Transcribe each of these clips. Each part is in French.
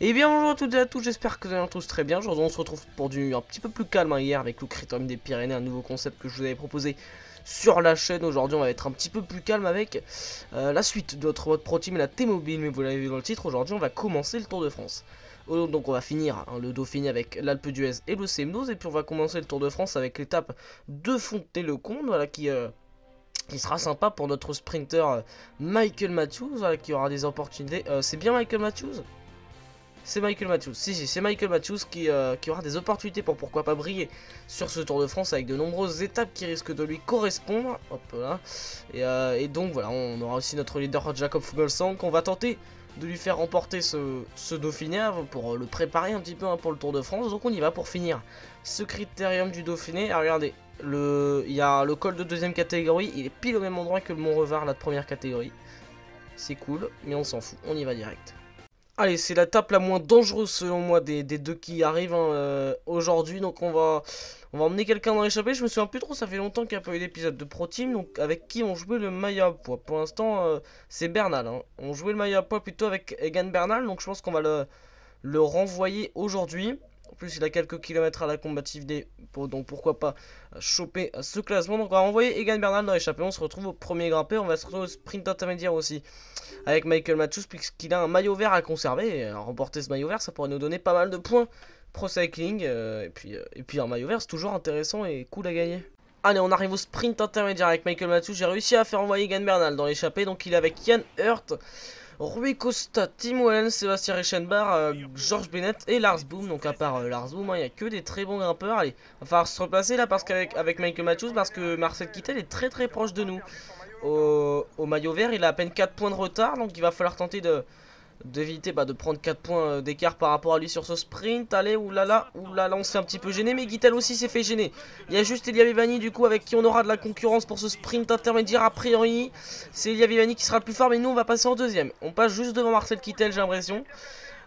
Et bien bonjour à toutes et à tous, j'espère que vous allez tous très bien. Aujourd'hui on se retrouve pour du un petit peu plus calme hier avec le Critérium des Pyrénées, un nouveau concept que je vous avais proposé sur la chaîne. Aujourd'hui on va être un petit peu plus calme avec la suite de notre mode pro team et la T-Mobile, mais vous l'avez vu dans le titre, aujourd'hui on va commencer le Tour de France. Donc on va finir le Dauphiné avec l'Alpe d'Huez et le CM12, et puis on va commencer le Tour de France avec l'étape de Fontenay-le-Comte, voilà, qui sera sympa pour notre sprinter Michael Matthews, voilà, qui aura des opportunités. C'est bien Michael Matthews? C'est Michael Matthews, si c'est Michael Matthews qui aura des opportunités pour pourquoi pas briller sur ce Tour de France avec de nombreuses étapes qui risquent de lui correspondre. Hop là. Et donc voilà, on aura aussi notre leader Jakob Fuglsang qu'on va tenter de lui faire remporter ce Dauphiné pour le préparer un petit peu pour le Tour de France. Donc on y va pour finir ce critérium du Dauphiné. Ah, regardez, il y a le col de deuxième catégorie, il est pile au même endroit que le Mont-Revard, la de première catégorie. C'est cool, mais on s'en fout, on y va direct. Allez, c'est la tape la moins dangereuse selon moi des deux qui arrivent aujourd'hui. Donc on va emmener quelqu'un dans l'échappée. Je me souviens plus trop, ça fait longtemps qu'il n'y a pas eu d'épisode de Pro Team. Donc avec qui on jouait le maillot à poids. Pour l'instant, c'est Bernal. On jouait le maillot à poids plutôt avec Egan Bernal. Donc je pense qu'on va le renvoyer aujourd'hui. En plus, il a quelques kilomètres à la combative donc pourquoi pas choper ce classement. Donc on va renvoyer Egan Bernal dans l'échappée. On se retrouve au premier grimpé. On va se retrouver au sprint intermédiaire aussi avec Michael Matthews, puisqu'il a un maillot vert à conserver. Et remporter ce maillot vert, ça pourrait nous donner pas mal de points pro cycling. Et puis un maillot vert, c'est toujours intéressant et cool à gagner. Allez, on arrive au sprint intermédiaire avec Michael Matthews. J'ai réussi à faire envoyer Egan Bernal dans l'échappée. Donc il est avec Jan Hurt, Rui Costa, Tim Wellens, Sébastien Reichenbach, George Bennett et Lars Boom. Donc à part Lars Boom, il n'y a que des très bons grimpeurs. Allez, va falloir se replacer là parce qu'avec Michael Matthews, parce que Marcel Kittel est très très proche de nous. Au maillot vert, il a à peine 4 points de retard, donc il va falloir tenter d'éviter de prendre 4 points d'écart par rapport à lui sur ce sprint. Allez, oulala, on s'est un petit peu gêné, mais Kittel aussi s'est fait gêner. Il y a juste Elia Viviani du coup avec qui on aura de la concurrence pour ce sprint intermédiaire a priori. C'est Elia Viviani qui sera le plus fort, mais nous on va passer en deuxième. On passe juste devant Marcel Kittel, j'ai l'impression.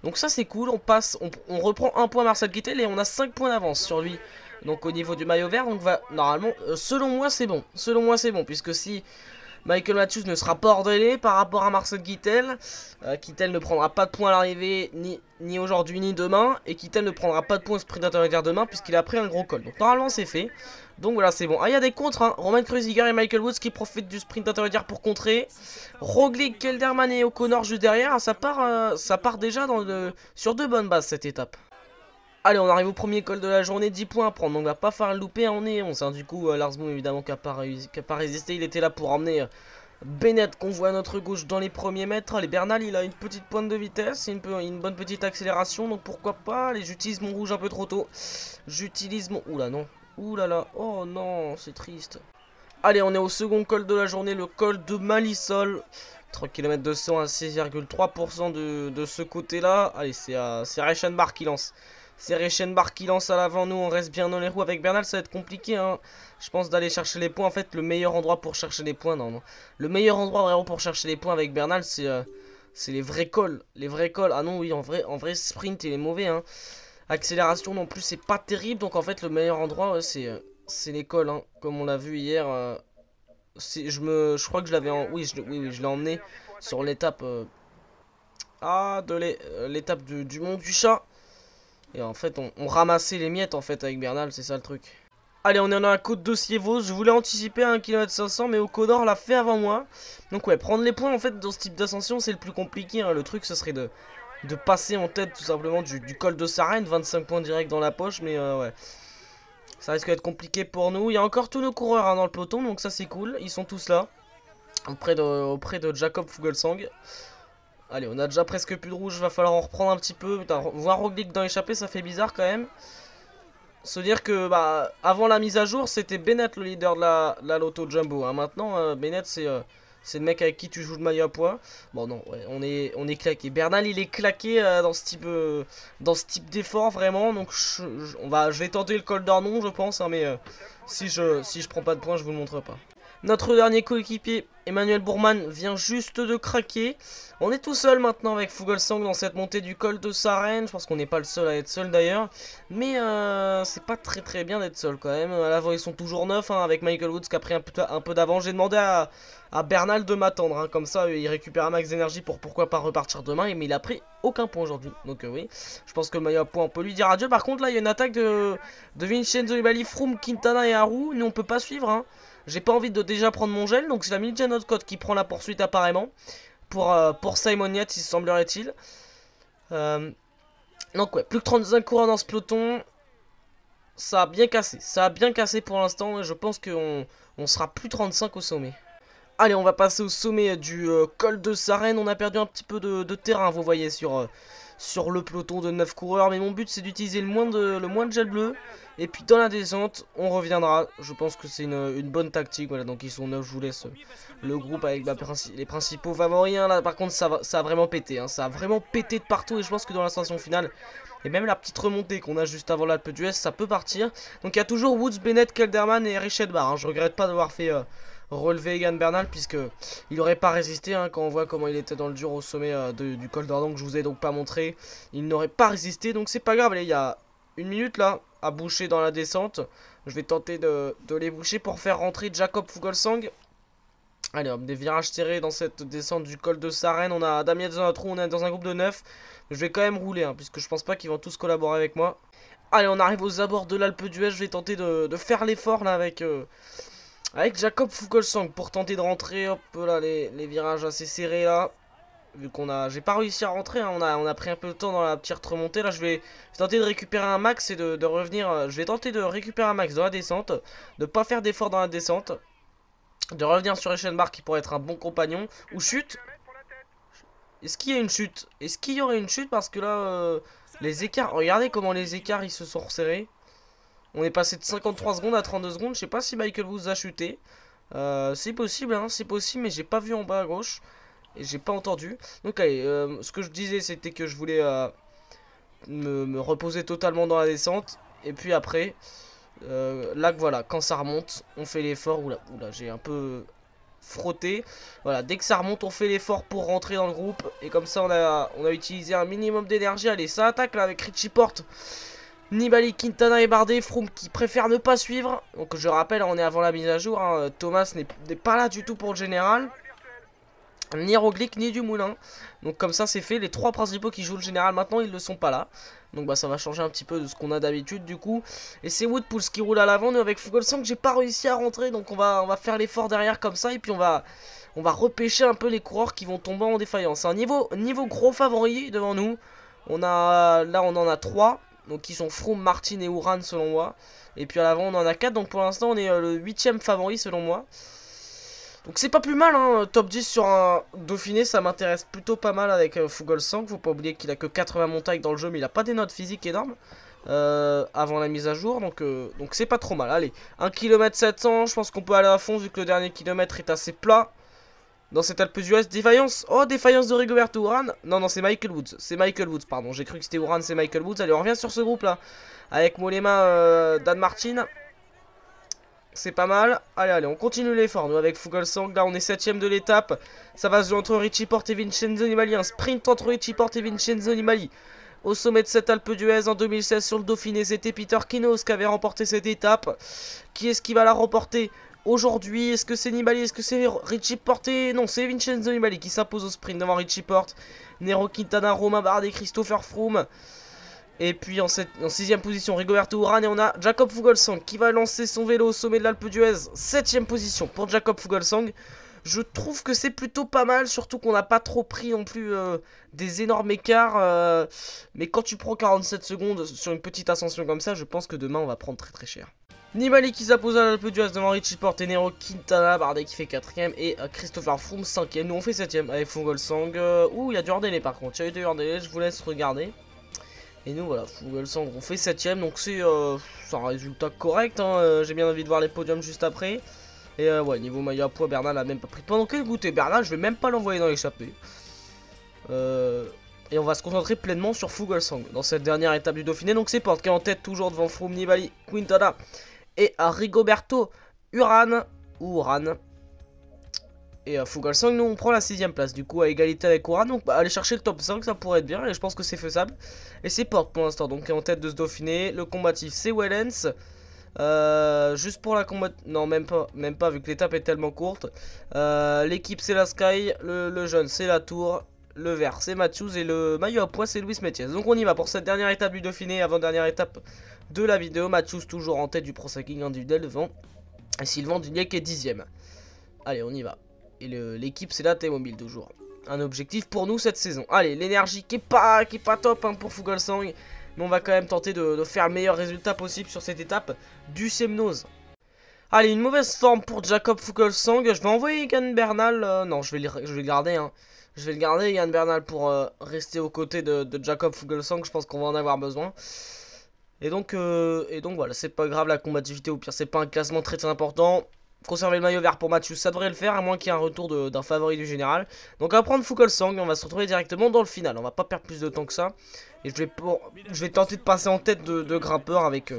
Donc ça c'est cool, on reprend un point Marcel Kittel et on a 5 points d'avance sur lui. Donc au niveau du maillot vert, donc normalement, selon moi c'est bon. Selon moi c'est bon, puisque si Michael Matthews ne sera pas ordonné par rapport à Marcel Kittel. Kittel ne prendra pas de points à l'arrivée ni aujourd'hui ni demain. Et Kittel ne prendra pas de points au sprint intermédiaire demain puisqu'il a pris un gros col. Donc normalement c'est fait. Donc voilà, c'est bon. Ah, il y a des contres, hein. Roman Kreuziger et Michael Woods qui profitent du sprint intermédiaire pour contrer. Roglic, Kelderman et O'Connor juste derrière. Ça part déjà sur de bonnes bases cette étape. Allez, on arrive au premier col de la journée, 10 points à prendre, donc on va pas faire le louper, on est 11. Du coup, Lars Boom évidemment qui a pas résisté, il était là pour emmener Bennett qu'on voit à notre gauche dans les premiers mètres. Allez, Bernal il a une petite pointe de vitesse, une bonne petite accélération, donc pourquoi pas. Allez, j'utilise mon rouge un peu trop tôt. J'utilise mon... Oula non, oulala, oh non, c'est triste. Allez, on est au second col de la journée, le col de Malisol. 3 km 200 à 6,3% de ce côté-là. Allez, c'est Reichenbach qui lance. C'est Reichenbach qui lance à l'avant, nous on reste bien dans les roues avec Bernal, ça va être compliqué hein. Je pense d'aller chercher les points, en fait le meilleur endroit pour chercher les points, non. Le meilleur endroit vraiment pour chercher les points avec Bernal c'est les vrais cols, ah non oui en vrai sprint il est mauvais hein. Accélération non plus c'est pas terrible, donc en fait le meilleur endroit c'est les cols hein. Comme on l'a vu hier, je crois que je l'avais oui je l'ai emmené sur l'étape l'étape du Mont du Chat. Et en fait, on ramassait les miettes en fait avec Bernal, c'est ça le truc. Allez, on est dans la côte de Sievos. Je voulais anticiper à 1 km 500, mais O'Connor l'a fait avant moi. Donc ouais, prendre les points en fait dans ce type d'ascension, c'est le plus compliqué. Hein. Le truc, ce serait de passer en tête tout simplement du col de Sarenne. 25 points direct dans la poche, mais ouais. Ça risque d'être compliqué pour nous. Il y a encore tous nos coureurs hein, dans le peloton, donc ça c'est cool. Ils sont tous là, auprès de Jakob Fuglsang. Allez, on a déjà presque plus de rouge, va falloir en reprendre un petit peu. Putain, voir Roglic dans l'échappée, ça fait bizarre quand même. Se dire que, avant la mise à jour, c'était Bennett le leader de la Lotto Jumbo. Hein. Maintenant, Bennett, c'est le mec avec qui tu joues le maillot à poids. Bon, non, ouais, on est claqué. Bernal, il est claqué dans ce type d'effort, vraiment. Donc, je vais tenter le col d'Arnon, je pense. Hein, mais si je prends pas de points, je vous le montre pas. Notre dernier coéquipier, Emmanuel Bourman, vient juste de craquer. On est tout seul maintenant avec Fuglsang dans cette montée du col de Sarenne. Je pense qu'on n'est pas le seul à être seul d'ailleurs. Mais c'est pas très bien d'être seul quand même. À l'avant ils sont toujours 9 hein, avec Michael Woods qui a pris un peu d'avance. J'ai demandé à Bernal de m'attendre. Hein, comme ça il récupère un max d'énergie pour pourquoi pas repartir demain. Mais il a pris aucun point aujourd'hui. Donc oui, je pense que le maillot à poids on peut lui dire adieu. Par contre là il y a une attaque de Vincenzo Nibali, Froome, Quintana et Haru. Nous on peut pas suivre hein. J'ai pas envie de déjà prendre mon gel. Donc c'est la Midget Code qui prend la poursuite apparemment. Pour Simon Yates il semblerait-il. Donc ouais, plus que 35 coureurs dans ce peloton. Ça a bien cassé. Ça a bien cassé pour l'instant. Je pense qu'on sera plus 35 au sommet. Allez, on va passer au sommet du col de Sarenne. On a perdu un petit peu de terrain, vous voyez, sur le peloton de 9 coureurs. Mais mon but, c'est d'utiliser le moins de gel bleu. Et puis dans la descente, on reviendra. Je pense que c'est une bonne tactique. Voilà, donc ils sont 9. Je vous laisse le groupe avec les principaux favoris. Hein. Là, par contre, ça a vraiment pété. Hein. Ça a vraiment pété de partout. Et je pense que dans la station finale, et même la petite remontée qu'on a juste avant l'Alpe d'Huez, ça peut partir. Donc il y a toujours Woods, Bennett, Kelderman et Richard Barr. Hein. Je regrette pas d'avoir fait relever Egan Bernal, puisque il n'aurait pas résisté hein, quand on voit comment il était dans le dur au sommet du col d'Ardon, que je vous ai donc pas montré. Il n'aurait pas résisté, donc c'est pas grave. Allez, il y a une minute là à boucher dans la descente. Je vais tenter de les boucher pour faire rentrer Jakob Fuglsang. Allez hop, des virages serrés dans cette descente du col de Sarenne. On a Damien dans un trou, on est dans un groupe de 9. Je vais quand même rouler hein, puisque je pense pas qu'ils vont tous collaborer avec moi. Allez, on arrive aux abords de l'Alpe d'Huez. Je vais tenter de faire l'effort là avec Jakob Fuglsang pour tenter de rentrer. Hop là, les virages assez serrés là. Vu j'ai pas réussi à rentrer, hein, on a pris un peu de temps dans la petite remontée. Là, je vais tenter de récupérer un max et de revenir. Je vais tenter de récupérer un max dans la descente, de pas faire d'effort dans la descente, de revenir sur Eschenbach qui pourrait être un bon compagnon. Ou chute. Est-ce qu'il y a une chute? Est-ce qu'il y aurait une chute? Parce que là, les écarts, regardez comment les écarts ils se sont resserrés. On est passé de 53 secondes à 32 secondes. Je sais pas si Michael Woods a chuté. C'est possible, hein, c'est possible, mais j'ai pas vu en bas à gauche. Et j'ai pas entendu. Donc allez, ce que je disais c'était que je voulais me reposer totalement dans la descente. Et puis après, là voilà, quand ça remonte, on fait l'effort. Oula, j'ai un peu frotté. Voilà, dès que ça remonte, on fait l'effort pour rentrer dans le groupe. Et comme ça, on a utilisé un minimum d'énergie. Allez, ça attaque là avec Richie Porte. Nibali, Quintana et Bardet, Froome qui préfère ne pas suivre. Donc je rappelle, on est avant la mise à jour. Hein. Thomas n'est pas là du tout pour le général. Ni Roglic ni Dumoulin. Donc comme ça c'est fait. Les 3 principaux qui jouent le général maintenant ils ne sont pas là. Donc bah ça va changer un petit peu de ce qu'on a d'habitude du coup. Et c'est Woodpulse qui roule à l'avant. Nous avec Fuglsang j'ai pas réussi à rentrer. Donc on va faire l'effort derrière comme ça. Et puis on va repêcher un peu les coureurs qui vont tomber en défaillance. Un niveau gros favori devant nous. Là on en a 3. Donc qui sont Froome, Martin et Uran selon moi. Et puis à l'avant on en a 4. Donc pour l'instant on est le 8ème favori selon moi. Donc c'est pas plus mal, hein, top 10 sur un Dauphiné, ça m'intéresse plutôt pas mal avec Fuglsang. Faut pas oublier qu'il a que 80 montagnes dans le jeu, mais il a pas des notes physiques énormes avant la mise à jour. Donc c'est pas trop mal. Allez, 1 km 700, je pense qu'on peut aller à fond vu que le dernier kilomètre est assez plat. Dans cette Alpe d'Huez, défaillance. Oh, défaillance de Rigoberto Urán. Non, c'est Michael Woods. C'est Michael Woods, pardon. J'ai cru que c'était Urán, c'est Michael Woods. Allez, on revient sur ce groupe là. Avec Mollema, Dan Martin. C'est pas mal. Allez, on continue l'effort. Nous, avec Fuglsang, là, on est 7ème de l'étape. Ça va se jouer entre Richie Porte et Vincenzo Nibali. Un sprint entre Richie Porte et Vincenzo Nibali. Au sommet de cette Alpe d'Huez en 2016 sur le Dauphiné, c'était Peter Kinos qui avait remporté cette étape. Qui est-ce qui va la remporter aujourd'hui? Est-ce que c'est Nibali? Est-ce que c'est Richie Porte? Non, c'est Vincenzo Nibali qui s'impose au sprint devant Richie Porte. Nero Quintana, Romain Bardet, Christopher Froome. Et puis en 6ème position, Rigoberto Urán. Et on a Jakob Fuglsang qui va lancer son vélo au sommet de l'Alpe d'Huez. 7ème position pour Jakob Fuglsang. Je trouve que c'est plutôt pas mal, surtout qu'on n'a pas trop pris non plus des énormes écarts. Mais quand tu prends 47 secondes sur une petite ascension comme ça, je pense que demain on va prendre très cher. Nibali qui s'impose à l'Alpe d'Huez devant Richie Porte et Nero Quintana, Bardet qui fait 4ème et Christopher Froome 5ème. Nous on fait 7ème avec Fuglsang. Ouh, il y a du hors-délai par contre, il y a eu du hors-délai, je vous laisse regarder. Et nous voilà, Fuglsang on fait 7ème, donc c'est un résultat correct, hein. J'ai bien envie de voir les podiums juste après. Et ouais, niveau maillot à poids, Bernal a même pas pris. Pendant quel goûter Bernal, je vais même pas l'envoyer dans l'échappée. Et on va se concentrer pleinement sur Fuglsang dans cette dernière étape du Dauphiné. Donc c'est Porte qui est en tête toujours devant Froome, Nibali, Quintana et Rigoberto Urán. Et Fuglsang, nous on prend la 6ème place du coup à égalité avec Urán. Donc aller chercher le top 5 ça pourrait être bien et je pense que c'est faisable. Et c'est Porte pour l'instant donc qui est en tête de ce Dauphiné. Le combatif c'est Wellens. Juste pour la combat... Non même pas vu que l'étape est tellement courte. L'équipe c'est la Sky. Le jeune c'est la Tour. le vert c'est Matthews et le maillot à pois c'est Luis Metiez. Donc on y va pour cette dernière étape du Dauphiné, avant-dernière étape de la vidéo. Matthews toujours en tête du Pro Cycling individuel devant Sylvain Dunier qui est 10ème. Allez, on y va. Et l'équipe c'est la T-Mobile toujours. Un objectif pour nous cette saison. Allez, l'énergie qui est pas top hein, pour Fuglsang. Mais on va quand même tenter de faire le meilleur résultat possible sur cette étape du Semnoz. Allez, une mauvaise forme pour Jakob Fuglsang. Je vais envoyer Egan Bernal. Non, je vais le garder. Hein. Je vais le garder, Egan Bernal, pour rester aux côtés de Jakob Fuglsang. Je pense qu'on va en avoir besoin. Et donc voilà, c'est pas grave la combativité. Au pire, c'est pas un classement très important. Conserver le maillot vert pour Matthews, ça devrait le faire, à moins qu'il y ait un retour d'un favori du général. Donc on va prendre Fuglsang et on va se retrouver directement dans le final. On va pas perdre plus de temps que ça. Et je vais tenter de passer en tête de grimpeur avec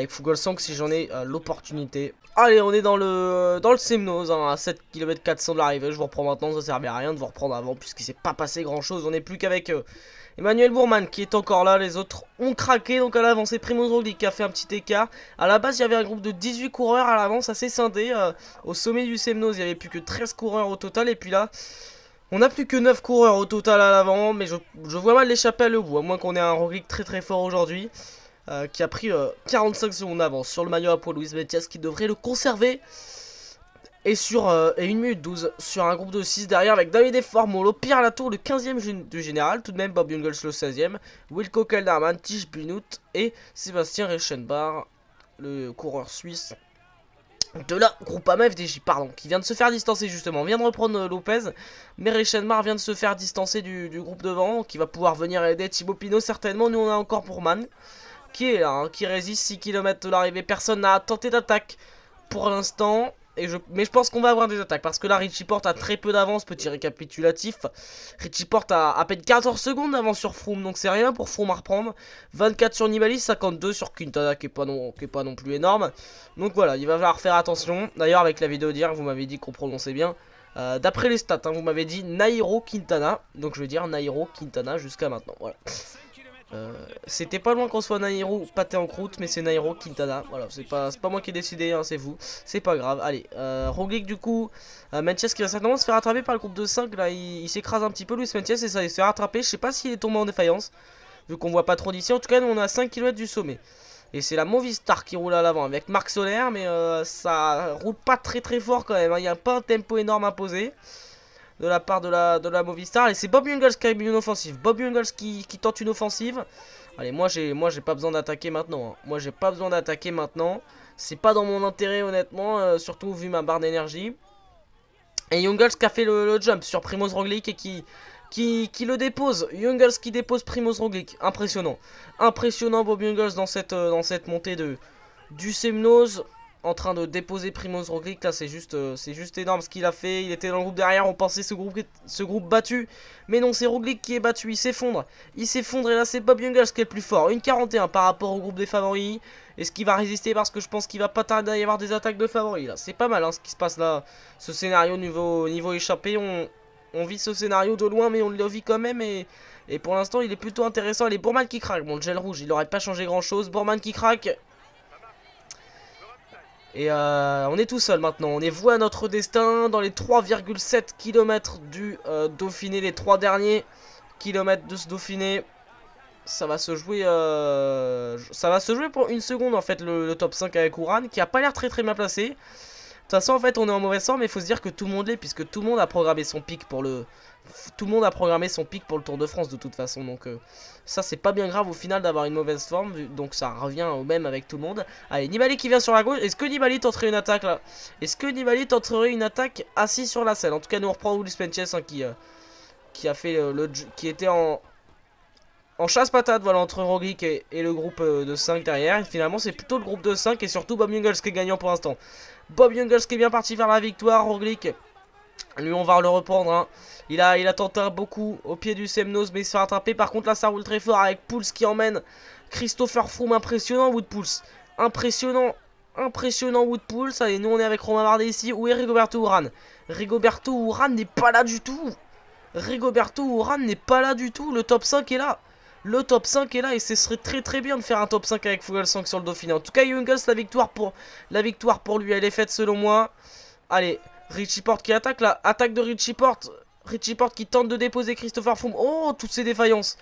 Fuglsang si j'en ai l'opportunité. Allez, on est dans le Semnoz, hein, à 7 km 400 de l'arrivée. Je vous reprends maintenant, ça servait à rien de vous reprendre avant puisqu'il s'est pas passé grand chose. On n'est plus qu'avec Emmanuel Bourman qui est encore là, les autres ont craqué. Donc à l'avance c'est Primož Roglič qui a fait un petit écart. À la base il y avait un groupe de 18 coureurs à l'avance assez scindé. Au sommet du Semnoz il n'y avait plus que 13 coureurs au total. Et puis là on n'a plus que 9 coureurs au total à l'avant. Mais je vois mal l'échapper à le bout, à moins qu'on ait un Roglič très fort aujourd'hui. Qui a pris 45 secondes d'avance sur le maillot à poids Luis Metiez qui devrait le conserver. Et sur 1 minute 12 sur un groupe de 6 derrière avec Davide Formolo, Pierre Latour le 15ème du général, tout de même Bob Jungels le 16ème, Wilco Kelderman, Tish Benoît et Sébastien Reichenbach, le coureur suisse de la Groupama FDJ, pardon, qui vient de se faire distancer justement. On vient de reprendre Lopez, mais Reichenbach vient de se faire distancer du groupe devant, qui va pouvoir venir aider Thibaut Pinot certainement. Nous on a encore Pourman qui est là, hein, qui résiste 6 km de l'arrivée. Personne n'a tenté d'attaque pour l'instant. Mais je pense qu'on va avoir des attaques parce que là Richie Porte a très peu d'avance. Petit récapitulatif, Richie Porte a à peine 14 secondes d'avance sur Froome, donc c'est rien pour Froome à reprendre. 24 sur Nibali, 52 sur Quintana qui est pas non plus énorme. Donc voilà, il va falloir faire attention. D'ailleurs avec la vidéo d'hier vous m'avez dit qu'on prononçait bien d'après les stats, hein, vous m'avez dit Nairo Quintana. Donc je vais dire Nairo Quintana jusqu'à maintenant. Voilà. C'était pas loin qu'on soit Nairo pâté en croûte, mais c'est Nairo Quintana. Voilà, c'est pas moi qui ai décidé, hein, c'est vous. C'est pas grave. Allez, Roglič du coup, Metiez qui va certainement se faire rattraper par le groupe de 5. Là, il s'écrase un petit peu, Luis Metiez, et ça il se fait rattraper. Je sais pas s'il est tombé en défaillance, vu qu'on voit pas trop d'ici. En tout cas, nous on a 5 km du sommet. Et c'est la Movistar qui roule à l'avant avec Marc Soler, mais ça roule pas très fort quand même. Hein. Il n'y a pas un tempo énorme à poser de la part de la Movistar. Et c'est Bob Jungels qui a mis une offensive. Bob Jungels qui tente une offensive. Allez, moi j'ai pas besoin d'attaquer maintenant. Hein. Moi j'ai pas besoin d'attaquer maintenant. C'est pas dans mon intérêt honnêtement, surtout vu ma barre d'énergie. Et Jungels qui a fait le jump sur Primož Roglič et qui le dépose. Jungels qui dépose Primož Roglič. Impressionnant. Impressionnant Bob Jungels dans cette montée du Semnoz. En train de déposer Primož Roglič, là c'est juste énorme ce qu'il a fait. Il était dans le groupe derrière, on pensait ce groupe battu, mais non, c'est Roglič qui est battu. Il s'effondre et là c'est Bob Jungels qui est le plus fort. 1,41 par rapport au groupe des favoris. Est-ce qu'il va résister? Parce que je pense qu'il va pas tarder à y avoir des attaques de favoris là. C'est pas mal hein, ce qui se passe là. Ce scénario niveau échappé, on vit ce scénario de loin, mais on le vit quand même. Et pour l'instant il est plutôt intéressant. Allez, Bourman qui craque. Bon, le gel rouge il aurait pas changé grand chose. Bourman qui craque. Et on est tout seul maintenant, on est voué à notre destin dans les 3,7 km du Dauphiné, les 3 derniers kilomètres de ce Dauphiné. Ça va se jouer pour une seconde en fait le top 5 avec Uran qui a pas l'air très bien placé. De toute façon en fait on est en mauvaise forme, mais il faut se dire que tout le monde l'est puisque tout le monde a programmé son pic pour le Tour de France de toute façon. Donc ça c'est pas bien grave au final d'avoir une mauvaise forme. Donc ça revient au même avec tout le monde. Allez, Nibali qui vient sur la gauche. Est-ce que Nibali tenterait une attaque là? Est-ce que Nibali tenterait une attaque assis sur la selle? En tout cas nous on reprend Luis Metiez hein, qui a fait qui était en chasse patate voilà, entre Roglič et le groupe de 5 derrière. Et finalement c'est plutôt le groupe de 5 et surtout Bob Jungels qui est gagnant pour l'instant. Bob Jungels qui est bien parti vers la victoire. Roglič, lui on va le reprendre hein. Il a tenté beaucoup au pied du Semnoz, mais il se fait rattraper. Par contre là ça roule très fort avec Pouls qui emmène Christopher Froome. Impressionnant Wout Pouls. Impressionnant Wout Pouls. Allez, nous on est avec Romain Bardet ici. Où est Rigoberto Urán? Rigoberto Urán n'est pas là du tout. Le top 5 est là. Et ce serait très bien de faire un top 5 avec Fuglsang sur le Dauphiné. En tout cas Jungels, la victoire pour lui elle est faite selon moi. Allez, Richie Porte qui attaque là. Attaque de Richie Porte. Richie Porte qui tente de déposer Christopher Froome. Oh, toutes ces défaillances.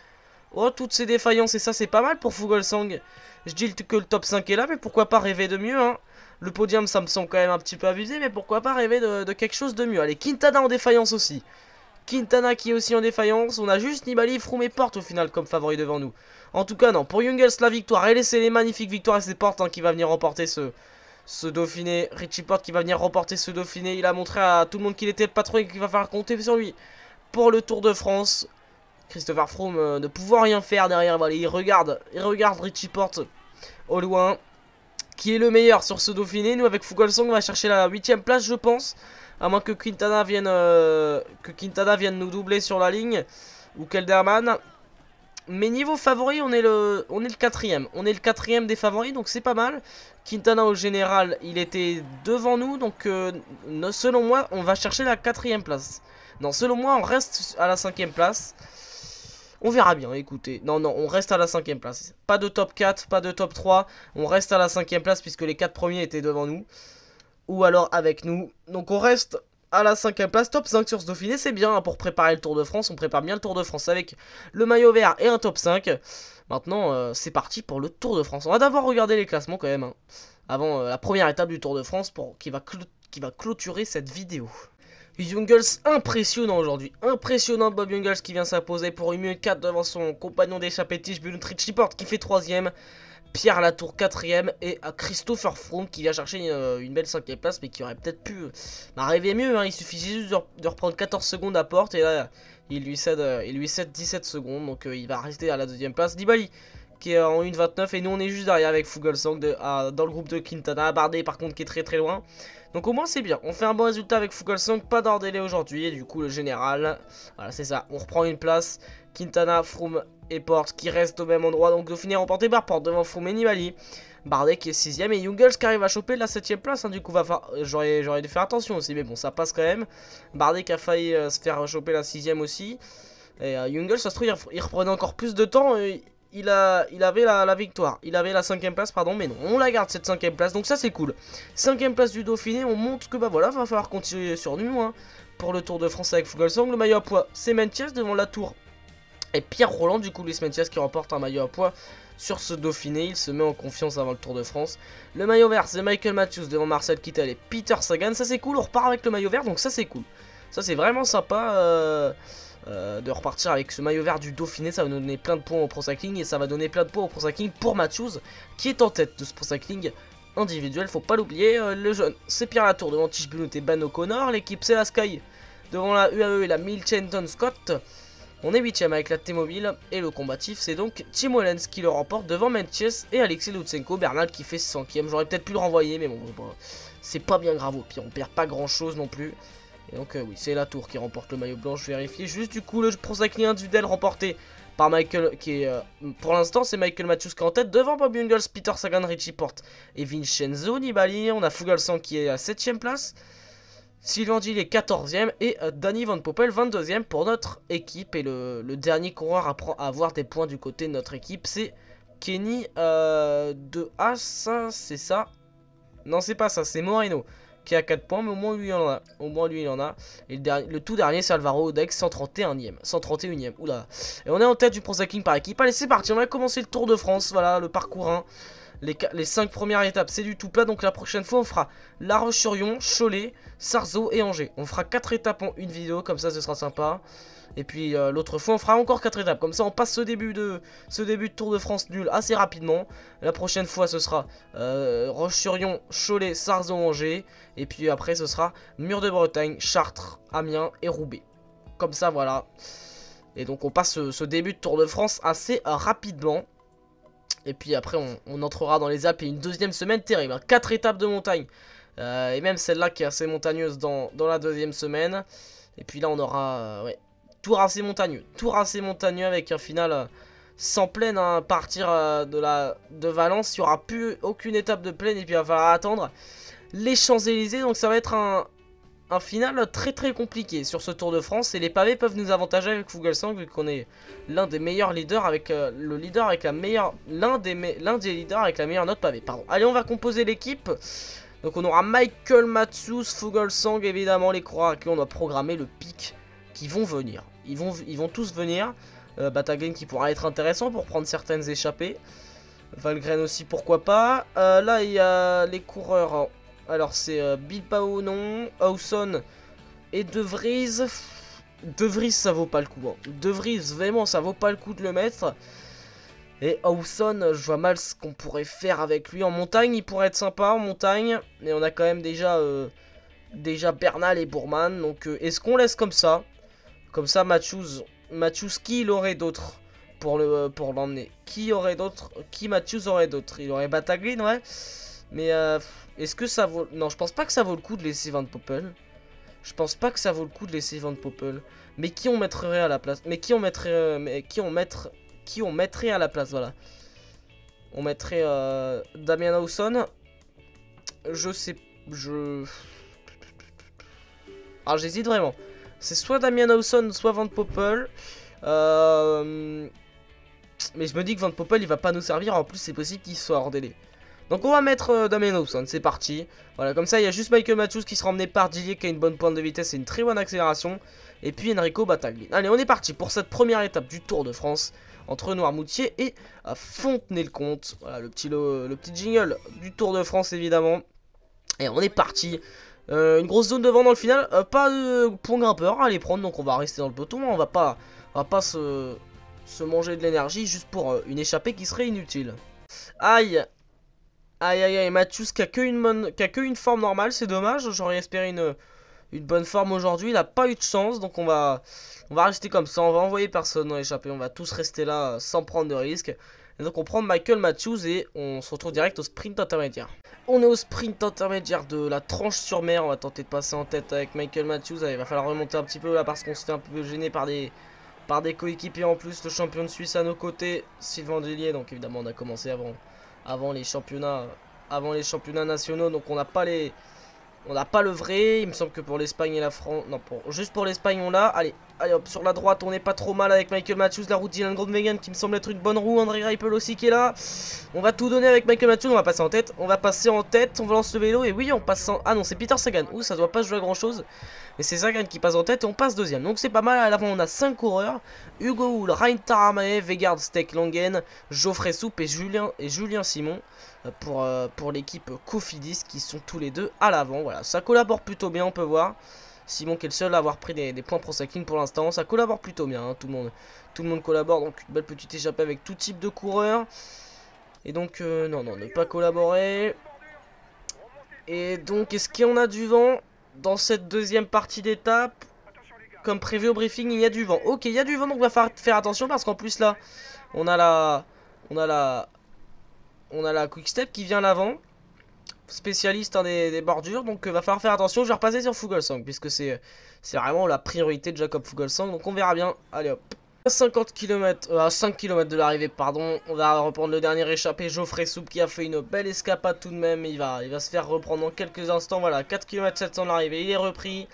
Oh, toutes ces défaillances. Et ça, c'est pas mal pour Fuglsang. Je dis que le top 5 est là, mais pourquoi pas rêver de mieux, hein. Le podium, ça me semble quand même un petit peu abusé, mais pourquoi pas rêver de quelque chose de mieux. Allez, Quintana en défaillance aussi. Quintana qui est aussi en défaillance. On a juste Nibali, Froome et Porte au final comme favoris devant nous. En tout cas, non. Pour Jungels, la victoire. Et laissez les magnifiques victoires. Et c'est Porte hein, qui va venir remporter ce Dauphiné. Richie Porte qui va venir remporter ce Dauphiné. Il a montré à tout le monde qu'il était le patron et qu'il va falloir compter sur lui pour le Tour de France. Christopher Froome ne pouvant rien faire derrière. Voilà, il regarde Richie Porte au loin. Qui est le meilleur sur ce Dauphiné. Nous, avec Fuglsang, on va chercher la 8ème place, je pense. À moins que Quintana vienne nous doubler sur la ligne. Ou Kelderman. Mais niveau favori, on est le 4ème. On est le 4ème des favoris, donc c'est pas mal. Quintana, au général, il était devant nous. Donc, selon moi, on va chercher la 4ème place. Non, selon moi, on reste à la 5ème place. On verra bien, écoutez. Non, on reste à la 5ème place. Pas de top 4, pas de top 3. On reste à la 5ème place puisque les 4 premiers étaient devant nous. Ou alors avec nous. Donc on reste à la 5ème place. Top 5 sur ce Dauphiné, c'est bien hein, pour préparer le Tour de France. On prépare bien le Tour de France avec le maillot vert et un top 5. Maintenant, c'est parti pour le Tour de France. On va d'abord regarder les classements quand même. Hein, avant la première étape du Tour de France qui va clôturer cette vidéo. Jungels impressionnant aujourd'hui. Impressionnant Bob Jungels qui vient s'imposer pour une minute 4 devant son compagnon d'échappée Tish Richie Porte qui fait 3ème. Pierre Latour 4ème et Christopher Froome qui vient chercher une belle 5ème place mais qui aurait peut-être pu rêver mieux. Hein. Il suffit juste de reprendre 14 secondes à Porte et là il lui cède 17 secondes. Donc il va rester à la 2ème place. Nibali qui est en 1,29 et nous on est juste derrière avec Fuglsang dans le groupe de Quintana. Bardet par contre qui est très loin. Donc au moins c'est bien, on fait un bon résultat avec Fuglsang, pas d'Ardélé aujourd'hui et du coup le général, voilà c'est ça, on reprend une place, Quintana, Froome et Porte qui restent au même endroit, donc Dauphiné remporté par Porte devant Froome et Nibali, Bardet qui est 6ème et Jungels qui arrive à choper la 7ème place, hein, du coup j'aurais dû faire attention aussi mais bon ça passe quand même, Bardet qui a failli se faire choper la 6ème aussi, et Jungels ça se trouve il reprenait encore plus de temps, il avait la victoire, il avait la 5ème place pardon, mais non, on la garde cette 5ème place, donc ça c'est cool. 5ème place du Dauphiné, on montre que bah voilà, va falloir continuer sur nous hein, pour le Tour de France avec Fuglsang. Le maillot à poids c'est Meintjes devant Latour et Pierre Roland, du coup Luis Meintjes qui remporte un maillot à poids sur ce Dauphiné, il se met en confiance avant le Tour de France. Le maillot vert c'est Michael Matthews devant Marcel Kittel et Peter Sagan, ça c'est cool, on repart avec le maillot vert, donc ça c'est cool. Ça c'est vraiment sympa de repartir avec ce maillot vert du Dauphiné, ça va nous donner plein de points au Pro Cycling et ça va donner plein de points au Pro Cycling pour Matthews qui est en tête de ce Pro Cycling individuel, faut pas l'oublier. Le jeune c'est Pierre Latour devant Tish et Ben O'Connor, l'équipe c'est la Sky devant la UAE et la Milchenton Scott. On est 8ème avec la T-Mobile et le combatif c'est donc Tim Wellens qui le remporte devant Meintjes et Alexei Lutsenko. Bernal qui fait 5ème, j'aurais peut-être pu le renvoyer mais bon c'est pas bien grave, au pire on perd pas grand chose non plus. Et donc oui, c'est Latour qui remporte le maillot blanc, je vérifie juste du coup le Pro Cycling individuel remporté par Michael, qui est pour l'instant c'est Michael Matthews qui est en tête, devant Bob Jungels, Peter Sagan, Richie Porte et Vincenzo Nibali. On a Fuglsang qui est à 7ème place, Sylvain Gilles est 14ème et Danny Van Poppel 22ème pour notre équipe. Et le dernier coureur à avoir des points du côté de notre équipe c'est Kenny de Haas, c'est ça? Non c'est pas ça, c'est Moreno qui a 4 points, mais au moins lui il en a. Au moins lui il en a. Et le tout dernier c'est Alvaro Odex 131ème. Oula. Et on est en tête du Pro Cycling par équipe. Allez c'est parti, on va commencer le Tour de France. Voilà le parcours 1. Les 5 premières étapes c'est du tout plat. Donc la prochaine fois on fera La Roche-sur-Yon, Cholet, Sarzeau et Angers. On fera 4 étapes en une vidéo, comme ça ce sera sympa. Et puis l'autre fois on fera encore 4 étapes. Comme ça on passe ce début de Tour de France nul assez rapidement. La prochaine fois ce sera Roche-sur-Yon, Cholet, Sarzeau, Angers. Et puis après ce sera Mur de Bretagne, Chartres, Amiens et Roubaix. Comme ça voilà. Et donc on passe ce début de Tour de France assez rapidement. Et puis après on entrera dans les Alpes et une deuxième semaine terrible. Hein. 4 étapes de montagne. Et même celle-là qui est assez montagneuse dans la deuxième semaine. Et puis là on aura tour assez montagneux avec un final sans plaine hein, à partir de Valence. Il n'y aura plus aucune étape de plaine et puis il va falloir attendre les Champs-Élysées. Donc ça va être un final très compliqué sur ce Tour de France. Et les pavés peuvent nous avantager avec Fuglsang vu qu'on est l'un des meilleurs leaders avec l'un des leaders avec la meilleure note pavé. Pardon. Allez on va composer l'équipe. Donc on aura Michael Matthews, Fuglsang évidemment les coureurs à qui on doit programmer le pic qui vont venir. Ils vont tous venir. Bataglin qui pourra être intéressant pour prendre certaines échappées. Valgren aussi, pourquoi pas. Là, il y a les coureurs. Alors, c'est Bilbao, non. Hawson et De Vries. De Vries, ça vaut pas le coup. Hein. De Vries, vraiment, ça vaut pas le coup de le mettre. Et Hawson, je vois mal ce qu'on pourrait faire avec lui. En montagne, il pourrait être sympa en montagne. Mais on a quand même déjà Bernal et Bourman. Donc, est-ce qu'on laisse comme ça? Comme ça, Matthews, qui il aurait d'autres pour l'emmener? Qui aurait d'autres? Qui Matthews aurait d'autres? Il aurait Bataglin, ouais. Mais est-ce que ça vaut... Non, je pense pas que ça vaut le coup de laisser Van Poppel. Je pense pas que ça vaut le coup de laisser Van Poppel. Mais qui on mettrait à la place? Mais qui on mettrait... qui on mettrait à la place, voilà. On mettrait Damian Hawson. Je sais... Alors j'hésite vraiment. C'est soit Damian Hawson, soit Van Poppel. Mais je me dis que Van Poppel il va pas nous servir. En plus c'est possible qu'il soit hors délai. Donc on va mettre Damian Hawson, c'est parti. Voilà, comme ça il y a juste Michael Matthews qui sera emmené par Dillier qui a une bonne pointe de vitesse et une très bonne accélération. Et puis Enrico Bataglin. Allez, on est parti pour cette première étape du Tour de France entre Noirmoutier et Fontenay-le-Comte. Voilà le petit jingle du Tour de France évidemment. Et on est parti. Une grosse zone devant dans le final. Pas de pont grimpeur à aller prendre, donc on va rester dans le peloton. On va pas se manger de l'énergie juste pour une échappée qui serait inutile. Aïe. Aïe aïe aïe, Matthews qui a que une forme normale, c'est dommage. J'aurais espéré une bonne forme aujourd'hui. Il a pas eu de chance, donc on va rester comme ça. On va envoyer personne dans l'échappée. On va tous rester là sans prendre de risques. Et donc on prend Michael Matthews et on se retrouve direct au sprint intermédiaire. On est au sprint intermédiaire de la Tranche-sur-Mer. On va tenter de passer en tête avec Michael Matthews. Allez, il va falloir remonter un petit peu là parce qu'on se fait un peu gêner par des coéquipiers en plus. Le champion de Suisse à nos côtés, Sylvain Dillier. Donc évidemment on a commencé avant les championnats nationaux. Donc on n'a pas le vrai. Il me semble que pour l'Espagne et la France... Non, juste pour l'Espagne on l'a. Allez hop, sur la droite, on n'est pas trop mal avec Michael Matthews. La route Dylan Groenewegen qui me semble être une bonne roue. André Greipel aussi qui est là. On va tout donner avec Michael Matthews. On va passer en tête. On va lance le vélo. Et oui, on passe en... Ah non, c'est Peter Sagan. Ouh, ça doit pas jouer à grand chose. Mais c'est Sagan qui passe en tête et on passe deuxième. Donc c'est pas mal. À l'avant, on a 5 coureurs. Hugo Hull, Rein Taramae, Vegard Steck-Langen, Geoffrey Soup et Julien Simon. Pour l'équipe Cofidis qui sont tous les deux à l'avant. Voilà, ça collabore plutôt bien, on peut voir. Simon qui est le seul à avoir pris des points pro cycling pour l'instant. Ça collabore plutôt bien, hein. Tout le monde collabore. Donc une belle petite échappée avec tout type de coureurs. Et donc non, ne pas collaborer. Et donc est-ce qu'on a du vent dans cette deuxième partie d'étape? Comme prévu au briefing, il y a du vent. Ok, il y a du vent, donc on va faire attention parce qu'en plus là, on a la Quick Step qui vient à l'avant. Spécialiste, hein, des bordures, donc va falloir faire attention. Je vais repasser sur Fuglsang puisque c'est vraiment la priorité de Jakob Fuglsang, donc on verra bien. Allez hop, à 50 km, à 5 km de l'arrivée, pardon, on va reprendre le dernier échappé, Geoffrey Soup qui a fait une belle escapade tout de même. Il va se faire reprendre dans quelques instants. Voilà, 4 km 700 de l'arrivée, il est repris.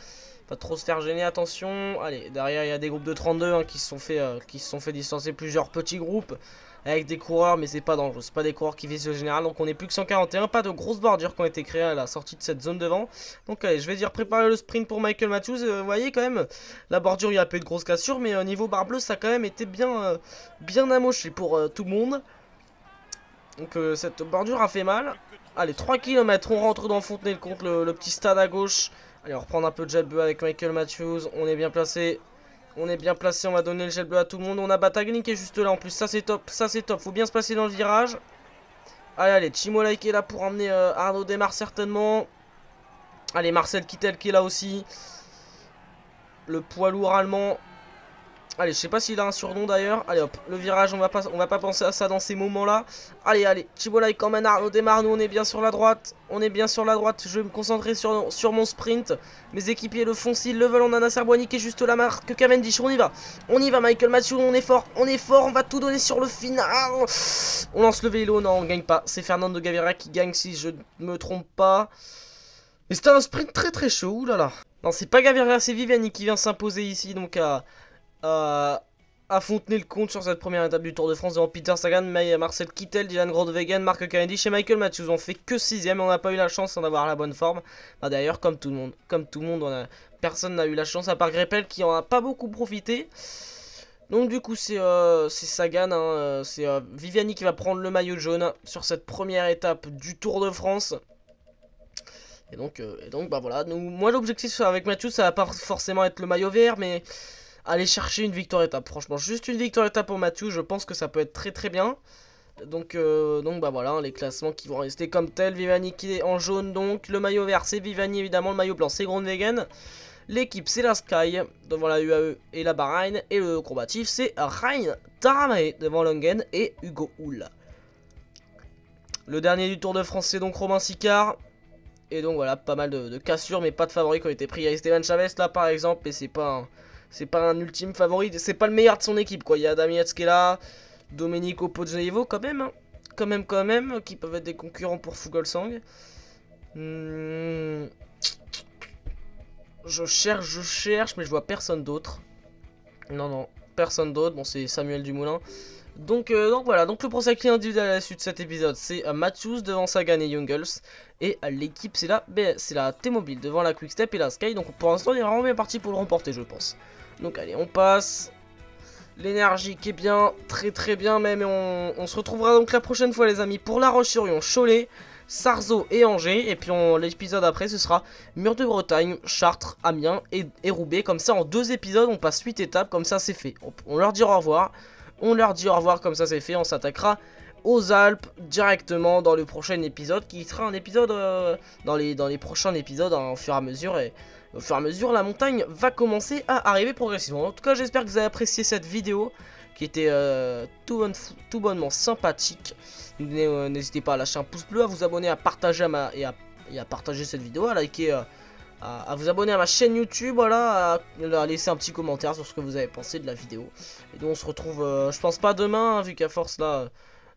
Pas trop se faire gêner, attention. Allez, derrière il y a des groupes de 32 hein, qui se sont fait distancer, plusieurs petits groupes avec des coureurs, mais c'est pas dangereux, c'est pas des coureurs qui visent le général. Donc on est plus que 141, pas de grosses bordures qui ont été créées à la sortie de cette zone devant. Donc allez, je vais dire préparer le sprint pour Michael Matthews. Vous voyez quand même, la bordure il y a un peu de grosses cassures, mais au niveau barre bleue ça a quand même été bien amoché pour tout le monde. Donc cette bordure a fait mal. Allez, 3 km, on rentre dans Fontenay-le-Comte, le petit stade à gauche. Allez, on va reprendre un peu de gel bleu avec Michael Matthews. On est bien placé. On va donner le gel bleu à tout le monde. On a Bataglin qui est juste là en plus. Ça c'est top, faut bien se passer dans le virage. Allez, Chimolai qui est là pour emmener Arnaud Démarre certainement. Allez, Marcel Kittel qui est là aussi. Le poids lourd allemand. Allez, je sais pas s'il a un surnom d'ailleurs. Allez hop, le virage, on va pas penser à ça dans ces moments-là. Allez, Chimolai quand même, Arnaud Démarre, nous on est bien sur la droite. Je vais me concentrer sur mon sprint. Mes équipiers le font s'ils le veulent. On a Nasser Boigny qui est juste la marque Cavendish. On y va Michael Matthews, on est fort, on va tout donner sur le final. On lance le vélo, non on gagne pas. C'est Fernando Gaviria qui gagne si je ne me trompe pas. Mais c'était un sprint très très chaud, oulala. Non, c'est pas Gaviria, c'est Viviani qui vient s'imposer ici donc à à Fontenay-le-Comte sur cette première étape du Tour de France devant Peter Sagan, Marcel Kittel, Dylan Groenewegen, Mark Cavendish et Michael Matthews. On fait que 6ème, on n'a pas eu la chance d'en avoir la bonne forme. Bah, d'ailleurs, comme tout le monde, personne n'a eu la chance à part Greppel qui en a pas beaucoup profité. Donc du coup c'est Sagan, hein, c'est Viviani qui va prendre le maillot jaune sur cette première étape du Tour de France. Et donc bah voilà, moi l'objectif avec Mathieu ça va pas forcément être le maillot vert, mais aller chercher une victoire étape. Franchement, juste une victoire étape pour Mathieu, je pense que ça peut être très très bien. Donc bah voilà, les classements qui vont rester comme tel. Viviani qui est en jaune, donc le maillot vert c'est Viviani évidemment, le maillot blanc c'est Groenewegen. L'équipe c'est la Sky devant la UAE et la Bahreïn. Et le combatif c'est Rein Taramae devant Longen et Hugo Hull. Le dernier du Tour de France c'est donc Romain Sicard. Et donc voilà, pas mal de cassures, mais pas de favoris qui ont été pris. Il y a Esteban Chavez là par exemple, et c'est pas un ultime favori, c'est pas le meilleur de son équipe quoi. Il y a Damietz qui est là, Domenico Pozzovivo quand même, hein. Quand même, qui peuvent être des concurrents pour Fuglsang. Je cherche, mais je vois personne d'autre. Non, personne d'autre. Bon, c'est Samuel Dumoulin. Donc voilà, donc le procès individuel à la suite de cet épisode, c'est Matthews devant Sagan et Jungels. Et l'équipe, c'est la T-Mobile devant la Quick-Step et la Sky. Donc pour l'instant, il est vraiment bien parti pour le remporter, je pense. Donc allez, on passe. L'énergie qui est bien, très très bien même. On se retrouvera donc la prochaine fois les amis pour La Roche-sur-Yon, Cholet, Sarzeau et Angers. Et puis l'épisode après ce sera Mur de Bretagne, Chartres, Amiens et Roubaix. Comme ça en 2 épisodes on passe 8 étapes, comme ça c'est fait. On leur dit au revoir. Comme ça c'est fait. On s'attaquera aux Alpes directement dans le prochain épisode, qui sera un épisode dans les prochains épisodes hein, au fur et à mesure. Et au fur et à mesure, la montagne va commencer à arriver progressivement. En tout cas, j'espère que vous avez apprécié cette vidéo qui était tout bonnement sympathique. N'hésitez pas à lâcher un pouce bleu, à vous abonner, à partager et à partager cette vidéo, à liker, à vous abonner à ma chaîne YouTube, voilà, à laisser un petit commentaire sur ce que vous avez pensé de la vidéo. Et donc on se retrouve, je pense pas demain, hein, vu qu'à force là...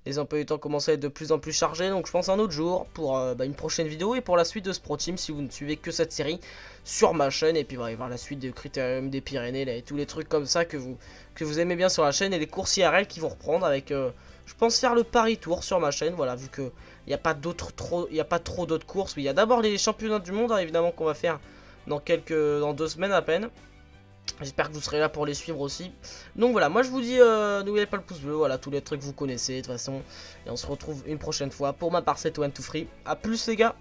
Les emplois du temps commencent à être de plus en plus chargés, donc je pense un autre jour pour une prochaine vidéo et pour la suite de ce Pro Team si vous ne suivez que cette série sur ma chaîne. Et puis va y avoir la suite de Critérium des Pyrénées là, et tous les trucs comme ça que vous aimez bien sur la chaîne, et les courses IRL qui vont reprendre avec, je pense faire le Paris Tour sur ma chaîne, voilà, vu que il n'y a pas trop d'autres courses. Mais il y a d'abord les championnats du monde hein, évidemment qu'on va faire dans 2 semaines à peine. J'espère que vous serez là pour les suivre aussi. Donc voilà, moi je vous dis, n'oubliez pas le pouce bleu, voilà, tous les trucs que vous connaissez de toute façon. Et on se retrouve une prochaine fois. Pour ma part, c'est One2Free. A plus les gars.